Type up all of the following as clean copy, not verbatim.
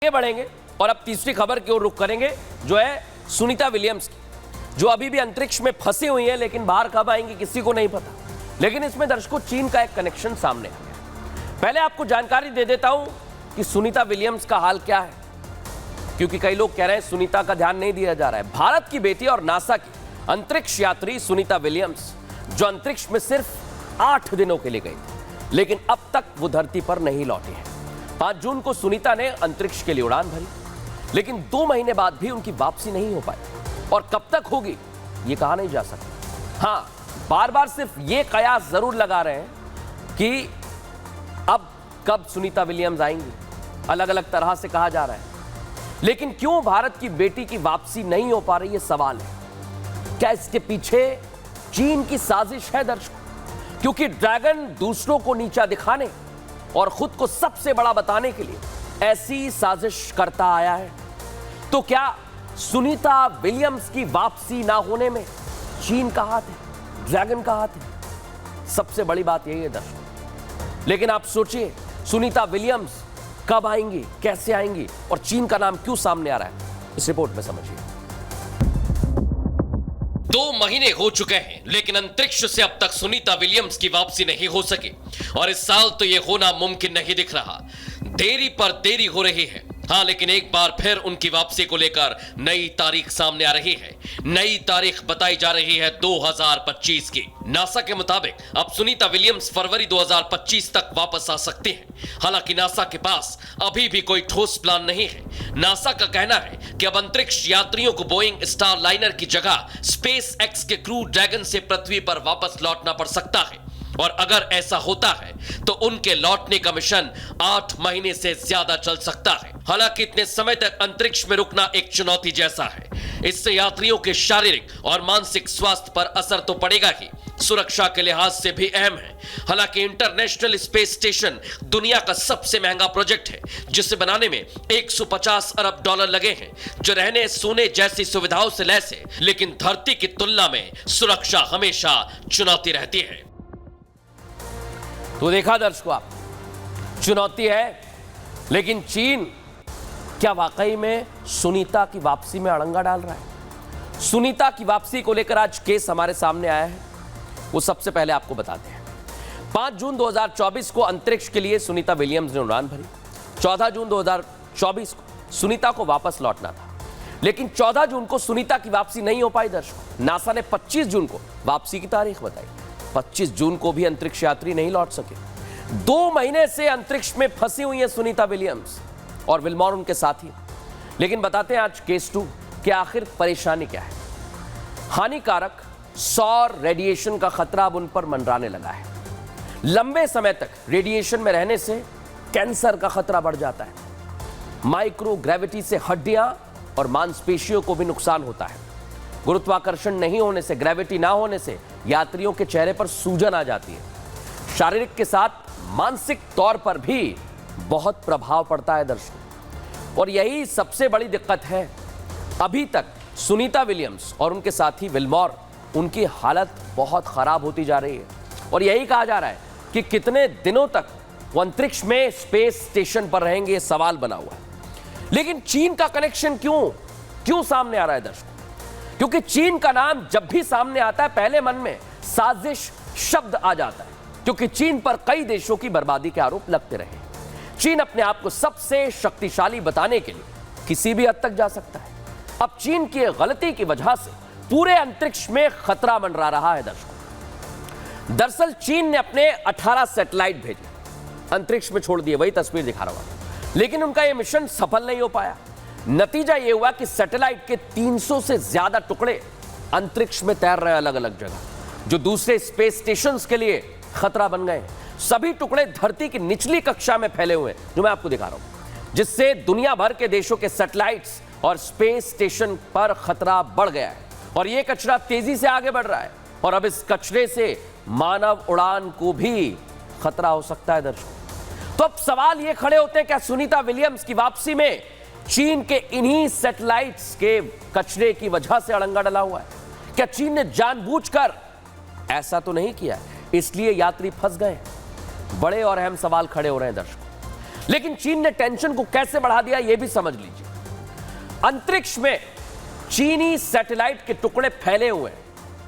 आगे बढ़ेंगे और अब तीसरी खबर की ओर रुख करेंगे, जो है सुनीता विलियम्स की, जो अभी भी अंतरिक्ष में फंसी हुई है, लेकिन बाहर कब आएंगी किसी को नहीं पता। लेकिन इसमें दर्शकों चीन का एक कनेक्शन सामने आ गया। पहले आपको जानकारी दे देता हूं कि सुनीता विलियम्स का हाल क्या है, क्योंकि कई लोग कह रहे हैं सुनीता का ध्यान नहीं दिया जा रहा है। भारत की बेटी और नासा की अंतरिक्ष यात्री सुनीता विलियम्स, जो अंतरिक्ष में सिर्फ 8 दिनों के लिए गई थी, लेकिन अब तक वो धरती पर नहीं लौटी है। 5 जून को सुनीता ने अंतरिक्ष के लिए उड़ान भरी, लेकिन 2 महीने बाद भी उनकी वापसी नहीं हो पाई और कब तक होगी ये कहा नहीं जा सकता। हां, बार बार सिर्फ ये कयास जरूर लगा रहे हैं कि अब कब सुनीता विलियम्स आएंगी, अलग अलग तरह से कहा जा रहा है। लेकिन क्यों भारत की बेटी की वापसी नहीं हो पा रही, ये सवाल है। क्या इसके पीछे चीन की साजिश है दर्शकों? क्योंकि ड्रैगन दूसरों को नीचा दिखाने और खुद को सबसे बड़ा बताने के लिए ऐसी साजिश करता आया है। तो क्या सुनीता विलियम्स की वापसी ना होने में चीन का हाथ है, ड्रैगन का हाथ है? सबसे बड़ी बात यही है दर्शकों। लेकिन आप सोचिए, सुनीता विलियम्स कब आएंगी, कैसे आएंगी और चीन का नाम क्यों सामने आ रहा है, इस रिपोर्ट में समझिए। 2 महीने हो चुके हैं, लेकिन अंतरिक्ष से अब तक सुनीता विलियम्स की वापसी नहीं हो सकी और इस साल तो यह होना मुमकिन नहीं दिख रहा। देरी पर देरी हो रही है। हाँ, लेकिन एक बार फिर उनकी वापसी को लेकर नई तारीख सामने आ रही है। नई तारीख बताई जा रही है 2025 की। नासा के मुताबिक अब सुनीता विलियम्स फरवरी 2025 तक वापस आ सकती हैं। हालांकि नासा के पास अभी भी कोई ठोस प्लान नहीं है। नासा का कहना है कि अब अंतरिक्ष यात्रियों को बोइंग स्टार लाइनर की जगह स्पेस एक्स के क्रू ड्रैगन से पृथ्वी पर वापस लौटना पड़ सकता है, और अगर ऐसा होता है तो उनके लौटने का मिशन 8 महीने से ज्यादा चल सकता है। हालांकि इतने समय तक अंतरिक्ष में रुकना एक चुनौती जैसा है। इससे यात्रियों के शारीरिक और मानसिक स्वास्थ्य पर असर तो पड़ेगा ही, सुरक्षा के लिहाज से भी अहम है। हालांकि इंटरनेशनल स्पेस स्टेशन दुनिया का सबसे महंगा प्रोजेक्ट है, जिसे बनाने में 150 अरब डॉलर लगे हैं, जो रहने सोने जैसी सुविधाओं से लैस है। लेकिन धरती की तुलना में सुरक्षा हमेशा चुनौती रहती है। तो देखा दर्शकों, आप चुनौती है, लेकिन चीन क्या वाकई में सुनीता की वापसी में अड़ंगा डाल रहा है? सुनीता की वापसी को लेकर आज केस हमारे सामने आया है, वो सबसे पहले आपको बताते हैं। 5 जून 2024 को अंतरिक्ष के लिए सुनीता विलियम्स ने उड़ान भरी। 14 जून 2024 को सुनीता को वापस लौटना था, लेकिन 14 जून को सुनीता की वापसी नहीं हो पाई दर्शकों। नासा ने 25 जून को वापसी की तारीख बताई। 25 जून को भी अंतरिक्ष यात्री नहीं लौट सके। 2 महीने से अंतरिक्ष में फंसी हुई है सुनीता विलियम्स और विल्मोर उनके साथी। लेकिन बताते हैं आज केस 2 कि आखिर परेशानी क्या है। हानिकारक सौर रेडिएशन का खतरा अब उन पर मंडराने लगा है। लंबे समय तक रेडिएशन में रहने से कैंसर का खतरा बढ़ जाता है। माइक्रो ग्रेविटी से हड्डियां और मांसपेशियों को भी नुकसान होता है। गुरुत्वाकर्षण नहीं होने से, ग्रेविटी ना होने से यात्रियों के चेहरे पर सूजन आ जाती है। शारीरिक के साथ मानसिक तौर पर भी बहुत प्रभाव पड़ता है दर्शकों, और यही सबसे बड़ी दिक्कत है। अभी तक सुनीता विलियम्स और उनके साथी विल्मोर, उनकी हालत बहुत खराब होती जा रही है, और यही कहा जा रहा है कि कितने दिनों तक वो अंतरिक्ष में स्पेस स्टेशन पर रहेंगे, सवाल बना हुआ है। लेकिन चीन का कनेक्शन क्यों सामने आ रहा है दर्शकों? क्योंकि चीन का नाम जब भी सामने आता है, पहले मन में साजिश शब्द आ जाता है, क्योंकि चीन पर कई देशों की बर्बादी के आरोप लगते रहे। चीन अपने आप को सबसे शक्तिशाली बताने के लिए किसी भी हद तक जा सकता है। अब चीन की गलती की वजह से पूरे अंतरिक्ष में खतरा मंडरा रहा है दर्शकों। दरअसल चीन ने अपने 18 सैटेलाइट भेजे, अंतरिक्ष में छोड़ दिए, वही तस्वीर दिखा रहा हूं, लेकिन उनका यह मिशन सफल नहीं हो पाया। नतीजा यह हुआ कि सैटेलाइट के 300 से ज्यादा टुकड़े अंतरिक्ष में तैर रहे हैं अलग अलग जगह, जो दूसरे स्पेस स्टेशन के लिए खतरा बन गए। सभी टुकड़े धरती की निचली कक्षा में फैले हुए हैं, जो मैं आपको दिखा रहा हूं, जिससे दुनिया भर के देशों के सैटेलाइट्स और स्पेस स्टेशन पर खतरा बढ़ गया है। और यह कचरा तेजी से आगे बढ़ रहा है, और अब इस कचरे से मानव उड़ान को भी खतरा हो सकता है दर्शकों। तो अब सवाल यह खड़े होते हैं, क्या सुनीता विलियम्स की वापसी में चीन के इन्हीं सैटेलाइट्स के कचरे की वजह से अड़ंगा डला हुआ है? क्या चीन ने जानबूझकर ऐसा तो नहीं किया, इसलिए यात्री फंस गए? बड़े और अहम सवाल खड़े हो रहे हैं दर्शकों। लेकिन चीन ने टेंशन को कैसे बढ़ा दिया यह भी समझ लीजिए। अंतरिक्ष में चीनी सैटेलाइट के टुकड़े फैले हुए हैं,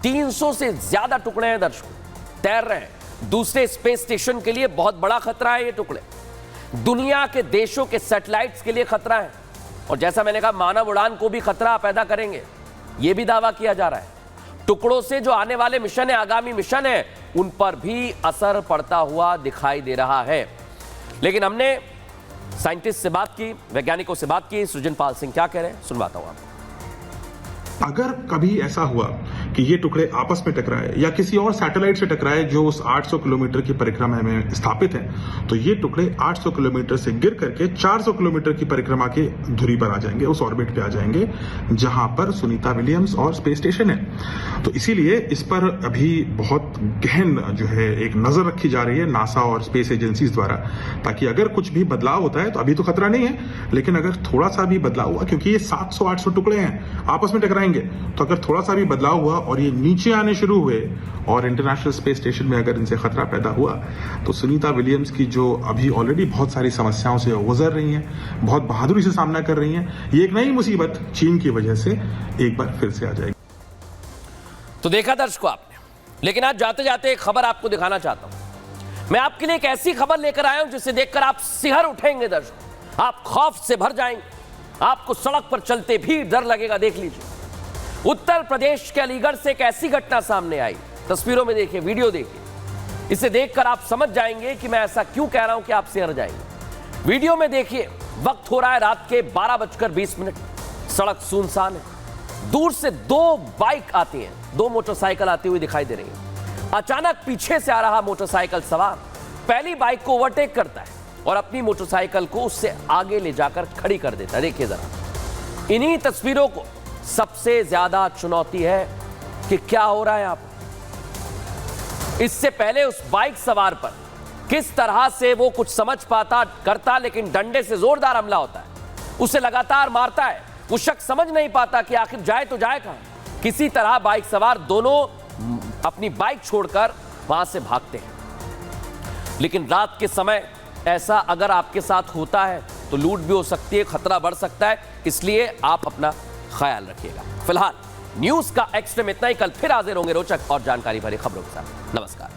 300 से ज्यादा टुकड़े हैं दर्शकों, तैर रहे हैं। दूसरे स्पेस स्टेशन के लिए बहुत बड़ा खतरा है ये टुकड़े, दुनिया के देशों के सैटेलाइट्स के लिए खतरा है, और जैसा मैंने कहा मानव उड़ान को भी खतरा पैदा करेंगे, यह भी दावा किया जा रहा है। टुकड़ों से जो आने वाले मिशन है, आगामी मिशन है, उन पर भी असर पड़ता हुआ दिखाई दे रहा है। लेकिन हमने साइंटिस्ट से बात की, वैज्ञानिकों से बात की, सृजन पाल सिंह क्या कह रहे हैं सुनवाता हूं आपको। अगर कभी ऐसा हुआ कि ये टुकड़े आपस में टकराए या किसी और सैटेलाइट से टकराए जो उस 800 किलोमीटर की परिक्रमा में स्थापित है, तो ये टुकड़े 800 किलोमीटर से गिर करके 400 किलोमीटर की परिक्रमा की धुरी पर आ जाएंगे, उस ऑर्बिट पे आ जाएंगे जहां पर सुनीता विलियम्स और स्पेस स्टेशन है। तो इसीलिए इस पर अभी बहुत गहन जो है एक नजर रखी जा रही है नासा और स्पेस एजेंसीज द्वारा, ताकि अगर कुछ भी बदलाव होता है तो अभी तो खतरा नहीं है, लेकिन अगर थोड़ा सा भी बदलाव हुआ, क्योंकि ये 700-800 टुकड़े हैं आपस में टकराएंगे, तो अगर थोड़ा सा भी बदलाव हुआ और ये नीचे आने शुरू हुए और इंटरनेशनल स्पेस स्टेशन में अगर इनसे खतरा पैदा हुआ, तो सुनीता विलियम्स की जो अभी ऑलरेडी बहुत सारी समस्याओं से गुजर रही हैं, बहुत बहादुरी से सामना कर रही हैं, ये एक नई मुसीबत चीन की वजह से एक बार फिर से आ जाएगी। तो देखा दर्शकों आपने, लेकिन आज जाते जाते एक खबर आपको दिखाना चाहता हूं। मैं आपके लिए एक ऐसी खबर लेकर आया हूं जिसे देखकर आप सिहर उठेंगे दर्शकों, आप खौफ से भर जाएंगे, आपको सड़क पर चलते भी डर लगेगा। देख लीजिए, उत्तर प्रदेश के अलीगढ़ से एक ऐसी घटना सामने आई, तस्वीरों में देखिए, वीडियो देखिए, इसे देखकर आप समझ जाएंगे कि मैं ऐसा क्यों कह रहा हूं कि आप सिहर जाएंगे। वीडियो में देखिए, वक्त हो रहा है रात के 12:20, सड़क सुनसान है, दूर से 2 बाइक आती हैं, 2 मोटरसाइकिल आती हुई दिखाई दे रही है। अचानक पीछे से आ रहा मोटरसाइकिल सवार पहली बाइक को ओवरटेक करता है और अपनी मोटरसाइकिल को उससे आगे ले जाकर खड़ी कर देता है। देखिए जरा, इन्हीं तस्वीरों को सबसे ज्यादा चुनौती है कि क्या हो रहा है यहां पर। इससे पहले उस बाइक सवार पर किस तरह से वो कुछ समझ पाता करता, लेकिन डंडे से जोरदार हमला होता है, उसे लगातार मारता है। वो शख्स समझ नहीं पाता कि आखिर जाए तो जाए कहां। किसी तरह बाइक सवार दोनों अपनी बाइक छोड़कर वहां से भागते हैं। लेकिन रात के समय ऐसा अगर आपके साथ होता है तो लूट भी हो सकती है, खतरा बढ़ सकता है, इसलिए आप अपना ख्याल रखिएगा। फिलहाल न्यूज का एक्स्ट्रा में इतना ही, कल फिर हाजिर होंगे रोचक और जानकारी भरी खबरों के साथ। नमस्कार।